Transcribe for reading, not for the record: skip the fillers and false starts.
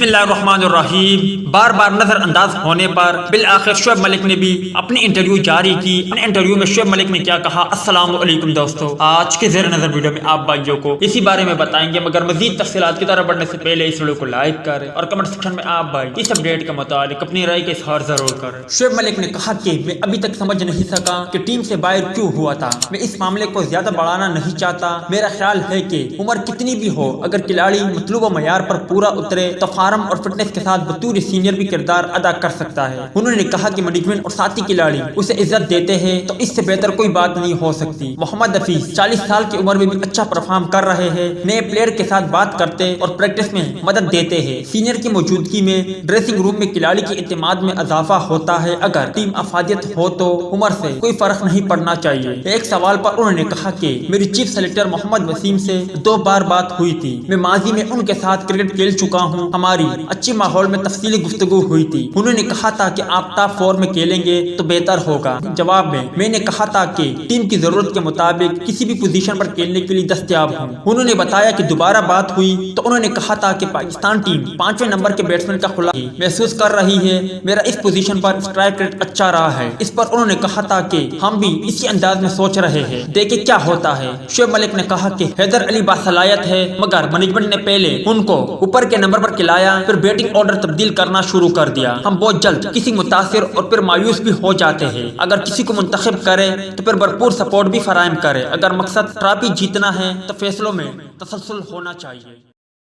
بسم اللہ الرحمن الرحیم۔ بار بار نظر انداز ہونے پر بالآخر شعیب ملک نے بھی اپنی انٹرویو جاری کی۔ اپنے انٹرویو میں شعیب ملک نے کیا کہا؟ السلام علیکم دوستو، آج کے زیر نظر ویڈیو میں آپ بھائیوں کو اسی بارے میں بتائیں گے، مگر مزید تفصیلات کی طرف بڑھنے سے پہلے اس ویڈیو کو لائک کریں اور کمنٹ سیکشن میں آپ بھائی اس اپڈیٹ کے متعلق اپنی رائے کا اظہار ضرور کریں۔ شعیب ملک نے کہا کہ میں ابھی تک سمجھ نہیں سکا کہ ٹیم سے باہر کیوں ہوا تھا۔ میں اس معاملے کو زیادہ بڑھانا نہیں چاہتا۔ میرا خیال ہے کہ عمر کتنی بھی ہو، اگر کھلاڑی مطلوبہ معیار پر پورا اترے تو فارم اور فٹنس کے ساتھ بطور سینئر بھی کردار ادا کر سکتا ہے۔ انہوں نے کہا کہ مینجمنٹ اور ساتھی کھلاڑی اسے عزت دیتے ہیں تو اس سے بہتر کوئی بات نہیں ہو سکتی۔ محمد حفیظ 40 سال کی عمر میں بھی اچھا پرفارم کر رہے ہیں، نئے پلیئر کے ساتھ بات کرتے اور پریکٹس میں مدد دیتے ہیں۔ سینئر کی موجودگی میں ڈریسنگ روم میں کھلاڑی کے اعتماد میں اضافہ ہوتا ہے۔ اگر ٹیم افادیت ہو تو عمر سے کوئی فرق نہیں پڑنا چاہیے۔ ایک سوال پر انہوں نے کہا کہ میری چیف سلیکٹر محمد وسیم سے 2 بار بات ہوئی تھی۔ میں ماضی میں ان کے ساتھ کرکٹ کھیل چکا ہوں، ہماری اچھی ماحول میں تفصیلی گفتگو ہوئی تھی۔ انہوں نے کہا تھا کہ آپ ٹاپ 4 میں کھیلیں گے تو بہتر ہوگا۔ جواب میں نے کہا تھا کہ ٹیم کی ضرورت کے مطابق کسی بھی پوزیشن پر کھیلنے کے لیے دستیاب ہوں۔ انہوں نے بتایا کہ دوبارہ بات ہوئی تو انہوں نے کہا تھا کہ پاکستان ٹیم 5ویں نمبر کے بیٹسمین کا خلا محسوس کر رہی ہے۔ میرا اس پوزیشن پر اسٹرائک ریٹ اچھا رہا ہے۔ اس پر انہوں نے کہا تھا کہ ہم بھی اسی انداز میں سوچ رہے ہیں، دیکھیں کیا ہوتا ہے۔ شعیب ملک نے کہا کہ حیدر علی باصلاحیت ہے، مگر مینجمنٹ نے پہلے ان کو اوپر کے نمبر پر کھلایا، پھر بیٹنگ آرڈر تبدیل کرنا شروع کر دیا۔ ہم بہت جلد کسی متاثر اور پھر مایوس بھی ہو جاتے ہیں۔ اگر کسی کو منتخب کرے تو پھر بھرپور سپورٹ بھی فراہم کرے۔ اگر مقصد ٹرافی جیتنا ہے تو فیصلوں میں تسلسل ہونا چاہیے۔